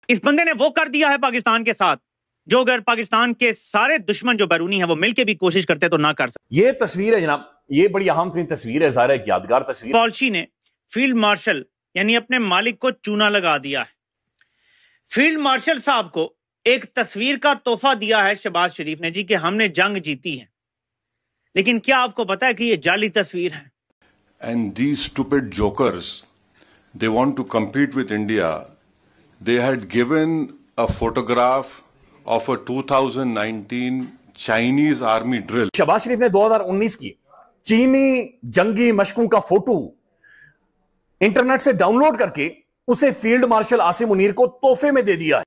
इस बंदे ने वो कर दिया है पाकिस्तान के साथ जो अगर पाकिस्तान के सारे दुश्मन जो बैरूनी है वो मिलके भी कोशिश करते तो ना कर सकते। ये तस्वीर है जनाब, ये बड़ी अहम तरीन तस्वीर है, ज़ाहिर है यादगार तस्वीर। पॉलिसी ने फील्ड मार्शल यानी अपने मालिक को चूना लगा दिया है। फील्ड मार्शल साहब को एक तस्वीर का तोहफा दिया है शहबाज शरीफ ने जी कि हमने जंग जीती है, लेकिन क्या आपको पता है कि ये जाली तस्वीर है। And these stupid jokers, they want to compete with India. They had given a photograph of a 2019 Chinese army drill. Shahbaz शरीफ ने 2019 की चीनी जंगी मशकों का फोटो इंटरनेट से डाउनलोड करके उसे फील्ड मार्शल आसिम मुनीर को तोहफे में दे दिया है।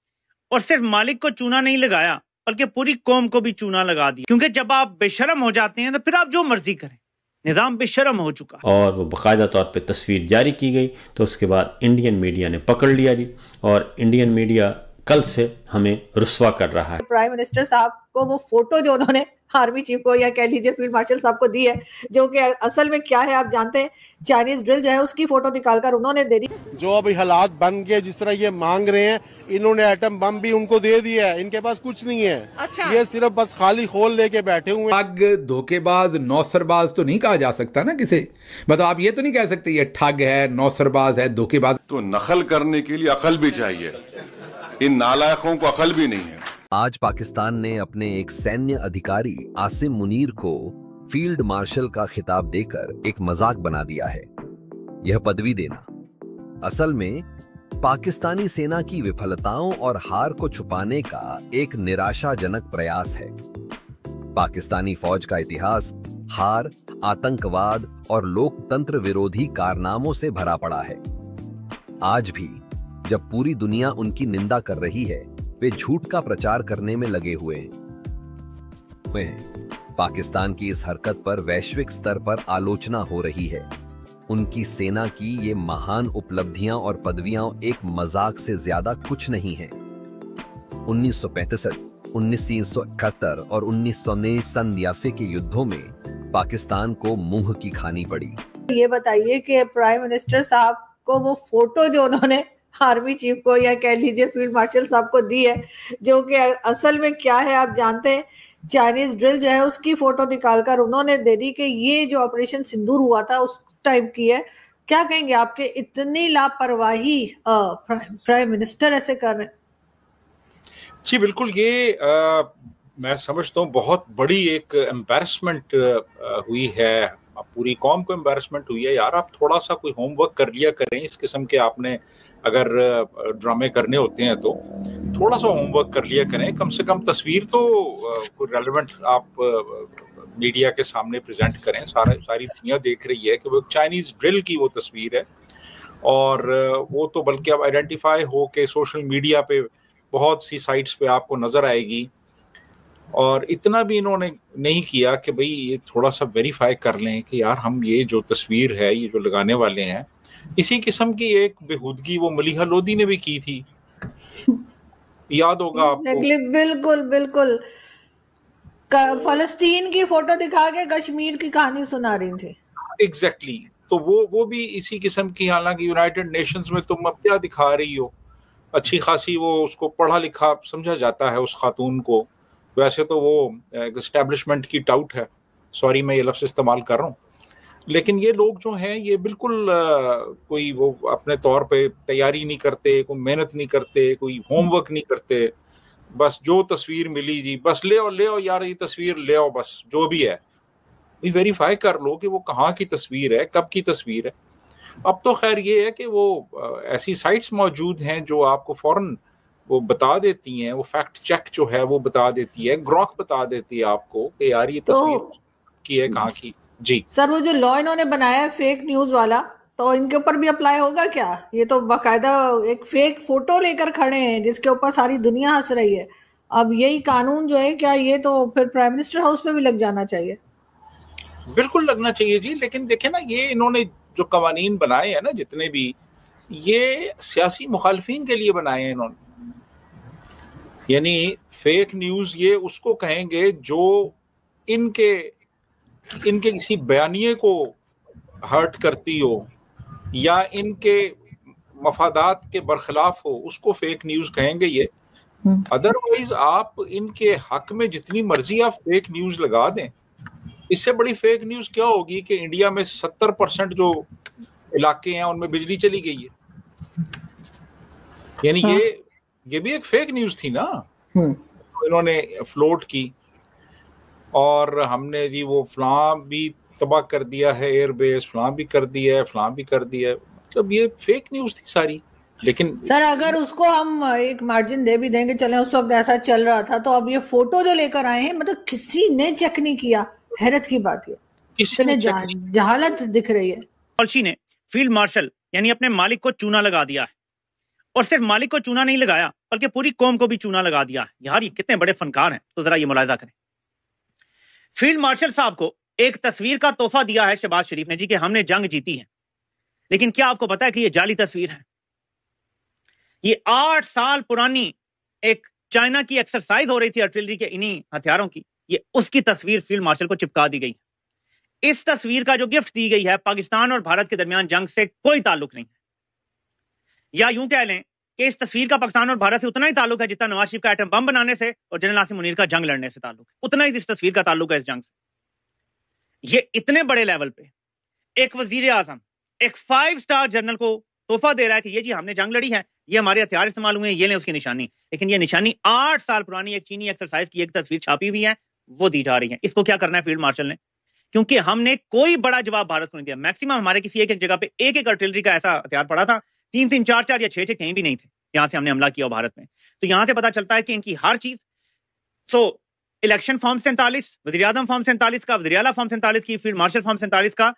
और सिर्फ मालिक को चूना नहीं लगाया बल्कि पूरी कौम को भी चूना लगा दिया, क्योंकि जब आप बेशरम हो जाते हैं तो फिर आप जो मर्जी करें, निजाम बेशरम हो चुका। और वो बाकायदा तौर पे तस्वीर जारी की गई तो उसके बाद इंडियन मीडिया ने पकड़ लिया जी, और इंडियन मीडिया कल से हमें रुस्वा कर रहा है। प्राइम मिनिस्टर साहब को वो फोटो जो उन्होंने आर्मी चीफ को या कह लीजिए फील्ड मार्शल साहब को दी है, जो कि असल में क्या है आप जानते हैं, चाइनीज ड्रिल जो है उसकी फोटो निकालकर उन्होंने दे दी। जो अभी हालात बन गए जिस तरह ये मांग रहे हैं, इन्होंने एटम बम भी उनको दे दिया है, इनके पास कुछ नहीं है। अच्छा। ये सिर्फ बस खाली खोल लेके बैठे हुए। ठग, धोखेबाज, नौसरबाज तो नहीं कहा जा सकता ना किसे, मतलब आप ये तो नहीं कह सकते ये ठग है, नौसरबाज है, धोखेबाज। तो नकल करने के लिए अकल भी चाहिए, इन नालायकों को अकल भी नहीं है। आज पाकिस्तान ने अपने एक सैन्य अधिकारी आसिम मुनीर को फील्ड मार्शल का खिताब देकर एक मजाक बना दिया है। यह पदवी देना असल में पाकिस्तानी सेना की विफलताओं और हार को छुपाने का एक निराशाजनक प्रयास है। पाकिस्तानी फौज का इतिहास हार, आतंकवाद और लोकतंत्र विरोधी कारनामों से भरा पड़ा है। आज भी जब पूरी दुनिया उनकी निंदा कर रही है, वे झूठ का प्रचार करने में लगे हुए हैं। पाकिस्तान की इस हरकत पर वैश्विक स्तर पर आलोचना हो रही है। उनकी सेना की ये महान उपलब्धियां और पदवियां एक मजाक से ज्यादा कुछ नहीं हैं। 1965, 1971 और 1919 संध्याफे के युद्धों में पाकिस्तान को मुंह की खानी पड़ी। ये बताइए कि प्राइम मिनिस्टर साहब को वो फोटो जो उन्होंने आर्मी चीफ को या कह लीजिए फील्ड मार्शल साहब को दी है, जो कि असल में क्या है आप जानते हैं, चाइनीज ड्रिल जो है उसकी फोटो निकालकर उन्होंने दे दी कि ये जो ऑपरेशन सिंदूर हुआ था उस टाइम की है। क्या कहेंगे आपके इतनी लापरवाही प्राइम मिनिस्टर ऐसे कर रहे हैं? जी बिल्कुल, ये मैं समझता हूँ बहुत बड़ी एक एम्बैरसमेंट हुई है, पूरी कौम को एम्बैरसमेंट हुई है। यार आप थोड़ा सा कोई होमवर्क कर लिया करें, इस किस्म के आपने अगर ड्रामे करने होते हैं तो थोड़ा सा होमवर्क कर लिया करें। कम से कम तस्वीर तो कोई रेलेवेंट आप मीडिया के सामने प्रेजेंट करें। सारी दुनिया देख रही है कि वो चाइनीज ड्रिल की वो तस्वीर है, और वो तो बल्कि अब आइडेंटिफाई हो के सोशल मीडिया पे बहुत सी साइट्स पे आपको नजर आएगी। और इतना भी इन्होंने नहीं किया कि भाई ये थोड़ा सा वेरीफाई कर लें कि यार हम ये जो तस्वीर है ये जो लगाने वाले हैं, इसी किस्म की एक बेहूदगी वो मलिहा लोधी ने भी की थी, याद होगा आपको। बिल्कुल बिल्कुल, फलस्तीन की फोटो दिखा के कश्मीर की कहानी सुना रही थी। एग्जैक्टली, तो वो भी इसी किस्म की, हालांकि यूनाइटेड नेशंस में तुम अब क्या दिखा रही हो, अच्छी खासी वो उसको पढ़ा लिखा समझा जाता है उस खातून को। वैसे तो वो एस्टेब्लिशमेंट की टाउट है, सॉरी मैं ये लफ्ज़ इस्तेमाल कर रहा हूँ, लेकिन ये लोग जो हैं ये बिल्कुल कोई वो अपने तौर पे तैयारी नहीं करते, कोई मेहनत नहीं करते, कोई होमवर्क नहीं करते। बस जो तस्वीर मिली जी बस ले आओ यार, ये तस्वीर ले आओ, बस जो भी है वेरीफाई कर लो कि वो कहाँ की तस्वीर है, कब की तस्वीर है। अब तो खैर ये है कि वो ऐसी साइट्स मौजूद हैं जो आपको फौरन वो बता देती हैं, वो फैक्ट चेक जो है वो बता देती है, ग्रॉक बता देती है आपको कि यार ये तस्वीर की है कहाँ की। जी सर, वो जो लॉ इन्होंने बनाया है फेक न्यूज वाला, तो इनके ऊपर भी अप्लाई होगा क्या? ये तो बाकायदा एक फेक फोटो लेकर खड़े हैं जिसके ऊपर सारी दुनिया हंस रही है। अब यही कानून जो है, क्या ये तो फिर प्राइम मिनिस्टर हाउस पे भी लग जाना चाहिए? बिल्कुल लगना चाहिए जी, लेकिन देखे ना ये इन्होंने जो कवानीन बनाए हैं ना जितने भी, ये सियासी मुखालफिन के लिए बनाए हैं इन्होंने। यानी फेक न्यूज ये उसको कहेंगे जो इनके किसी बयानिए को हर्ट करती हो, या इनके मफादात के बरखिलाफ हो उसको फेक न्यूज कहेंगे ये। अदरवाइज आप इनके हक में जितनी मर्जी आप फेक न्यूज लगा दें, इससे बड़ी फेक न्यूज क्या होगी कि इंडिया में 70% जो इलाके हैं उनमें बिजली चली गई है। यानी ये भी एक फेक न्यूज थी ना, इन्होंने फ्लोट की, और हमने जी वो फलां भी तबाह कर दिया है, एयरबेस फलां भी कर दिया है, फलां भी कर दिया है, मतलब ये फेक न्यूज थी सारी। लेकिन सर अगर उसको हम एक मार्जिन दे भी देंगे, चले उस वक्त ऐसा चल रहा था, तो अब ये फोटो जो लेकर आए हैं मतलब किसी ने चेक नहीं किया। हैरत की बात है, किसी ने जहालत दिख रही है। पॉलिसी ने फील्ड मार्शल यानी अपने मालिक को चूना लगा दिया है, और सिर्फ मालिक को चूना नहीं लगाया बल्कि पूरी कौम को भी चूना लगा दिया है। यार ये कितने बड़े फनकार हैं, तो जरा ये मुलाहिजा करें। फील्ड मार्शल साहब को एक तस्वीर का तोहफा दिया है शहबाज शरीफ ने जी कि हमने जंग जीती है, लेकिन क्या आपको पता है कि ये जाली तस्वीर है? ये 8 साल पुरानी एक चाइना की एक्सरसाइज हो रही थी आर्टिलरी के इन्हीं हथियारों की, ये उसकी तस्वीर फील्ड मार्शल को चिपका दी गई। इस तस्वीर का जो गिफ्ट दी गई है, पाकिस्तान और भारत के दरमियान जंग से कोई ताल्लुक नहीं है, या यूं कह लें कि इस तस्वीर का पाकिस्तान और भारत से उतना ही ताल्लुक है जितना नवाज शरीफ का एटम बम बनाने से और जनरल आसिम मुनीर का जंग लड़ने से ताल्लुक है, उतना ही इस तस्वीर का ताल्लुक है इस जंग से। ये इतने बड़े लेवल पे एक वजीर आजम एक 5 स्टार जनरल को तोहफा दे रहा है कि ये जी हमने जंग लड़ी है, ये हमारे हथियार इस्तेमाल हुए हैं, ये लें उसकी निशानी। लेकिन ये निशानी 8 साल पुरानी एक चीनी एक्सरसाइज की एक तस्वीर छापी हुई है, वो दी जा रही है। इसको क्या करना है फील्ड मार्शल ने? क्योंकि हमने कोई बड़ा जवाब भारत को नहीं दिया। मैक्सिमम हमारे किसी एक जगह पे एक आर्टिलरी का ऐसा हथियार पड़ा था, 3-3, 4-4 या 6-6 कहीं भी नहीं थे यहां से हमने हमला किया भारत में। तो यहां से पता चलता है कि इनकी हर चीज, इलेक्शन फॉर्म 47, वज़ीर आज़म फॉर्म 47 का, वज़ीर आला फॉर्म 47 की, फील्ड मार्शल फॉर्म 47 का,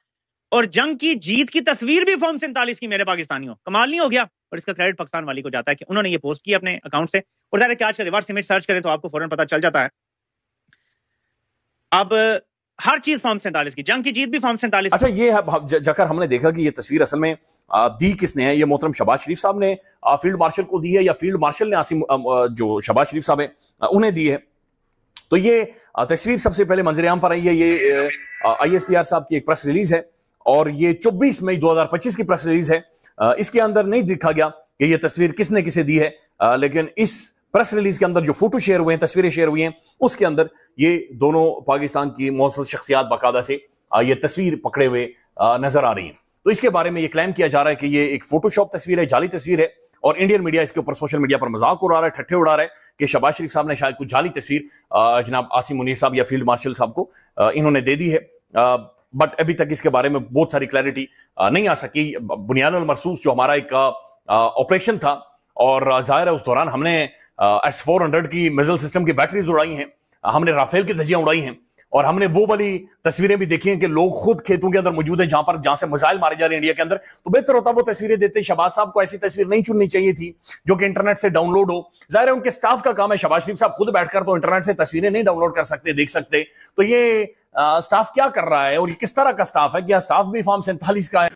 और जंग की जीत की तस्वीर भी फॉर्म 47 की। मेरे पाकिस्तानियों, कमाल नहीं हो गया? और इसका क्रेडिट पाकिस्तान वाली को जाता है कि उन्होंने ये पोस्ट की अपने अकाउंट से। और ज़रा क्या आज का रिवर्स इमेज सर्च करें तो आपको फौरन पता चल जाता है। अब हर चीज फॉर्म 47 की, जंग की जीत भी फॉर्म 47। अच्छा, ये जाकर हमने देखा कि ये तस्वीर असल में दी किसने है? ये मोहतरम शहबाज शरीफ साहब ने फील्ड मार्शल को दी है, या फील्ड मार्शल ने आसिम जो शहबाज शरीफ साहब है उन्हें दी है? तो ये तस्वीर सबसे पहले मंजर-ए-आम पर आई है। ये ISPR साहब की एक प्रेस रिलीज है, और ये 24 मई 2025 की प्रेस रिलीज है। इसके अंदर नहीं दिखा गया कि ये तस्वीर किसने किसे दी है, लेकिन इस प्रेस रिलीज के अंदर जो फोटो शेयर हुए हैं, तस्वीरें शेयर हुई हैं, उसके अंदर ये दोनों पाकिस्तान की मुअज़्ज़ज़ शख्सियात बाकायदा से ये तस्वीर पकड़े हुए नजर आ रही हैं। तो इसके बारे में ये क्लेम किया जा रहा है कि ये एक फोटोशॉप तस्वीर है, जाली तस्वीर है, और इंडियन मीडिया इसके ऊपर सोशल मीडिया पर मजाक उड़ा रहा है, ठट्ठे उड़ा रहा है कि शहबाज शरीफ साहब ने शायद कुछ जाली तस्वीर जनाब आसिम मुनीर साहब या फील्ड मार्शल साहब को इन्होंने दे दी है। बट अभी तक इसके बारे में बहुत सारी क्लैरिटी नहीं आ सकी। बुनियानुल मरसूस जो हमारा एक ऑपरेशन था, और जाहिर है उस दौरान हमने S-400 की मिसाइल सिस्टम की बैटरीज उड़ाई हैं, हमने राफेल की धज्जियां उड़ाई हैं, और हमने वो वाली तस्वीरें भी देखी हैं कि लोग खुद खेतों के अंदर मौजूद हैं जहां से मिसाइल मारे जा रहे हैं इंडिया के अंदर। तो बेहतर होता वो तस्वीरें देते। शहबाज साहब को ऐसी तस्वीर नहीं चुननी चाहिए थी जो कि इंटरनेट से डाउनलोड हो। जाहिर है उनके स्टाफ का काम है, शहबाज शरीफ साहब खुद बैठकर तो इंटरनेट से तस्वीरें नहीं डाउनलोड कर सकते, देख सकते। तो ये स्टाफ क्या कर रहा है और ये किस तरह का स्टाफ है? क्या स्टाफ भी फॉर्म 47 का है?